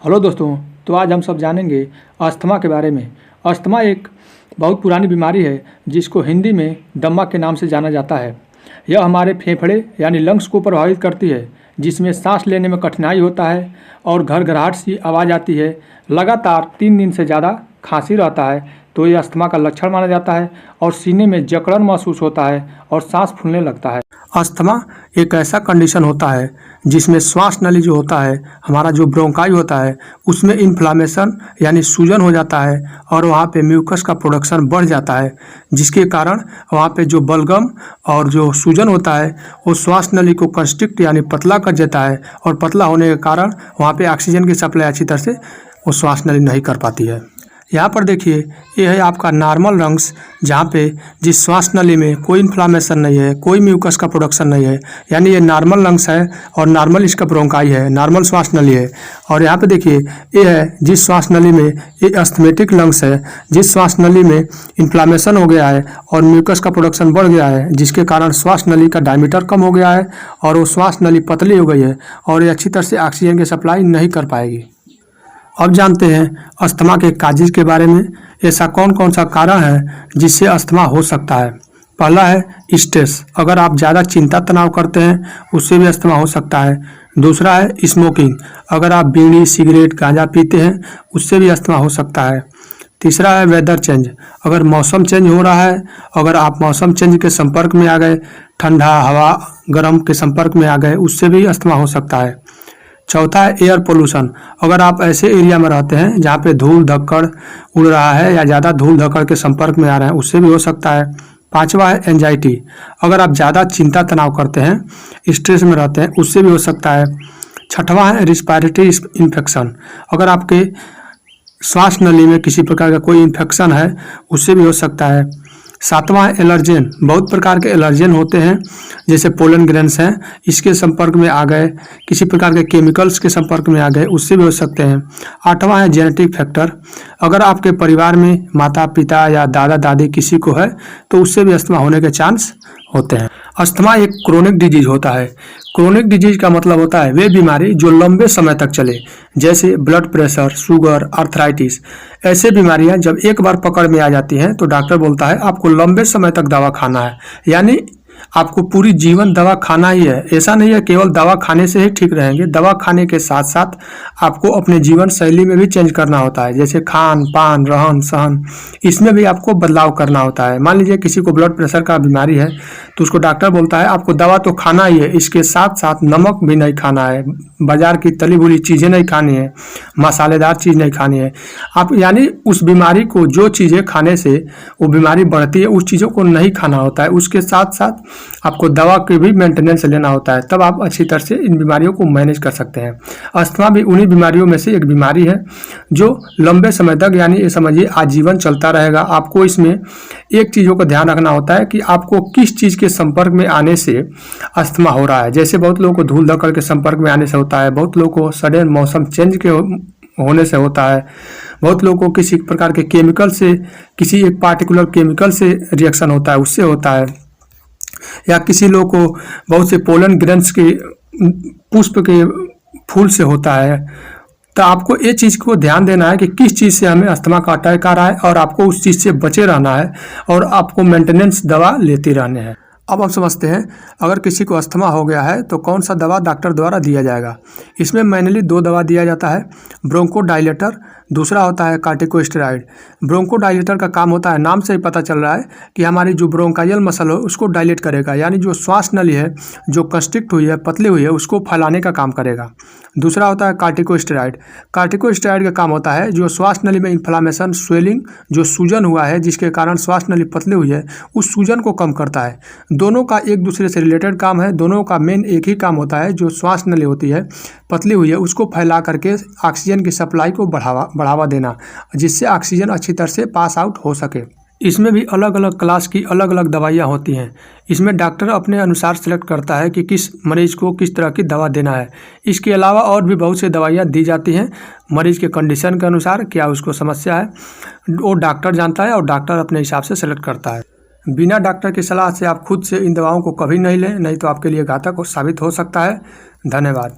Hello दोस्तों, तो आज हम सब जानेंगे अस्थमा के बारे में। अस्थमा एक बहुत पुरानी बीमारी है जिसको हिंदी में दम्मा के नाम से जाना जाता है। यह हमारे फेफड़े यानी लंग्स को प्रभावित करती है, जिसमें सांस लेने में कठिनाई होता है और घरघराहट सी आवाज़ आती है। लगातार 3 दिन से ज़्यादा खांसी रहता है तो ये अस्थमा का लक्षण माना जाता है और सीने में जकड़न महसूस होता है और सांस फूलने लगता है। अस्थमा एक ऐसा कंडीशन होता है जिसमें श्वास नली जो होता है, हमारा जो ब्रोंकाई होता है, उसमें इन्फ्लामेशन यानी सूजन हो जाता है और वहाँ पे म्यूकस का प्रोडक्शन बढ़ जाता है, जिसके कारण वहाँ पे जो बलगम और जो सूजन होता है वो श्वास नली को कंस्ट्रिक्ट यानी पतला कर देता है और पतला होने के कारण वहाँ पे ऑक्सीजन की सप्लाई अच्छी तरह से वो श्वास नली नहीं कर पाती है। यहाँ पर देखिए, ये है आपका नॉर्मल लंग्स, जहाँ पे जिस श्वास नली में कोई इन्फ्लामेशन नहीं है, कोई म्यूकस का प्रोडक्शन नहीं है, यानी ये नॉर्मल लंग्स है और नॉर्मल इसका ब्रोंकाई है, नॉर्मल श्वास नली है। और यहाँ पे देखिए, ये है जिस श्वास नली में ये अस्थमेटिक लंग्स है, जिस श्वास नली में इन्फ्लामेशन हो गया है और म्यूकस का प्रोडक्शन बढ़ गया है, जिसके कारण श्वास नली का डायमीटर कम हो गया है और वो श्वास नली पतली हो गई है और ये अच्छी तरह से ऑक्सीजन की सप्लाई नहीं कर पाएगी। अब जानते हैं अस्थमा के काजेज के बारे में। ऐसा कौन कौन सा कारण है जिससे अस्थमा हो सकता है। पहला है स्ट्रेस, अगर आप ज़्यादा चिंता तनाव करते हैं उससे भी अस्थमा हो सकता है। दूसरा है स्मोकिंग, अगर आप बीड़ी सिगरेट गांजा पीते हैं उससे भी अस्थमा हो सकता है। तीसरा है वेदर चेंज, अगर मौसम चेंज हो रहा है, अगर आप मौसम चेंज के संपर्क में आ गए, ठंडा हवा गर्म के संपर्क में आ गए, उससे भी अस्थमा हो सकता है। चौथा है एयर पोल्यूशन, अगर आप ऐसे एरिया में रहते हैं जहाँ पे धूल धक्कड़ उड़ रहा है या ज़्यादा धूल धक्कड़ के संपर्क में आ रहे हैं, उससे भी हो सकता है। पांचवा है एंजाइटी, अगर आप ज़्यादा चिंता तनाव करते हैं, स्ट्रेस में रहते हैं, उससे भी हो सकता है। छठवां है रिस्पायरेटरी इन्फेक्शन, अगर आपके श्वास नली में किसी प्रकार का कोई इन्फेक्शन है उससे भी हो सकता है। सातवां है एलर्जेन, बहुत प्रकार के एलर्जेन होते हैं, जैसे पोलन ग्रेन्स हैं, इसके संपर्क में आ गए, किसी प्रकार के केमिकल्स के संपर्क में आ गए, उससे भी हो सकते हैं। आठवां है जेनेटिक फैक्टर, अगर आपके परिवार में माता पिता या दादा दादी किसी को है तो उससे भी अस्थमा होने के चांस होते हैं। अस्थमा एक क्रोनिक डिजीज होता है। क्रोनिक डिजीज का मतलब होता है वे बीमारी जो लंबे समय तक चले, जैसे ब्लड प्रेशर, शुगर, आर्थराइटिस। ऐसे बीमारियां जब एक बार पकड़ में आ जाती हैं तो डॉक्टर बोलता है आपको लंबे समय तक दवा खाना है, यानी आपको पूरी जीवन दवा खाना ही है। ऐसा नहीं है केवल दवा खाने से ही ठीक रहेंगे, दवा खाने के साथ साथ आपको अपने जीवन शैली में भी चेंज करना होता है, जैसे खान पान रहन सहन, इसमें भी आपको बदलाव करना होता है। मान लीजिए किसी को ब्लड प्रेशर का बीमारी है तो उसको डॉक्टर बोलता है आपको दवा तो खाना ही है, इसके साथ साथ नमक भी नहीं खाना है, बाजार की तली भुनी चीज़ें नहीं खानी है, मसालेदार चीज़ नहीं खानी है। आप यानी उस बीमारी को जो चीज़ें खाने से वो बीमारी बढ़ती है उस चीज़ों को नहीं खाना होता है, उसके साथ साथ आपको दवा की भी मेंटेनेंस लेना होता है, तब आप अच्छी तरह से इन बीमारियों को मैनेज कर सकते हैं। अस्थमा भी उन्हीं बीमारियों में से एक बीमारी है जो लंबे समय तक यानी ये समझिए आजीवन चलता रहेगा। आपको इसमें एक चीज़ों का ध्यान रखना होता है कि आपको किस चीज़ के संपर्क में आने से अस्थमा हो रहा है। जैसे बहुत लोगों को धूल धक्कड़ के संपर्क में आने से होता है, बहुत लोगों को सडन मौसम चेंज के होने से होता है, बहुत लोगों को किसी प्रकार के केमिकल से, किसी एक पार्टिकुलर केमिकल से रिएक्शन होता है उससे होता है, या किसी लोग को बहुत से पोलन ग्रेन्स के पुष्प के फूल से होता है। तो आपको ये चीज़ को ध्यान देना है कि किस चीज़ से हमें अस्थमा का अटैक आ रहा है और आपको उस चीज़ से बचे रहना है और आपको मेंटेनेंस दवा लेते रहने हैं। अब हम समझते हैं अगर किसी को अस्थमा हो गया है तो कौन सा दवा डॉक्टर द्वारा दिया जाएगा। इसमें मेनली 2 दवा दिया जाता है, ब्रोंकोडाइलेटर, दूसरा होता है कार्टिकोस्टेरॉइड। ब्रोंकोडाइलेटर का काम होता है, नाम से ही पता चल रहा है कि हमारी जो ब्रोंकाइयल मसल हो उसको डायलेट करेगा, यानी जो श्वास नली है जो कंस्ट्रिक्ट हुई है, पतली हुई है, उसको फैलाने का काम करेगा। दूसरा होता है कार्टिकोस्टेरॉइड। कार्टिकोस्टेरॉइड का काम होता है जो श्वास नली में इन्फ्लामेशन, स्वेलिंग, जो सूजन हुआ है जिसके कारण श्वास नली पतली हुई है, उस सूजन को कम करता है। दोनों का एक दूसरे से रिलेटेड काम है, दोनों का मेन एक ही काम होता है, जो श्वास नली होती है पतली हुई है उसको फैला करके ऑक्सीजन की सप्लाई को बढ़ावा देना, जिससे ऑक्सीजन अच्छी तरह से पास आउट हो सके। इसमें भी अलग अलग क्लास की अलग अलग दवाइयाँ होती हैं। इसमें डॉक्टर अपने अनुसार सेलेक्ट करता है कि किस मरीज को किस तरह की दवा देना है। इसके अलावा और भी बहुत सी दवाइयाँ दी जाती हैं मरीज के कंडीशन के अनुसार, क्या उसको समस्या है वो डॉक्टर जानता है और डॉक्टर अपने हिसाब से सेलेक्ट करता है। बिना डॉक्टर की सलाह से आप खुद से इन दवाओं को कभी नहीं लें, नहीं तो आपके लिए घातक साबित हो सकता है। धन्यवाद।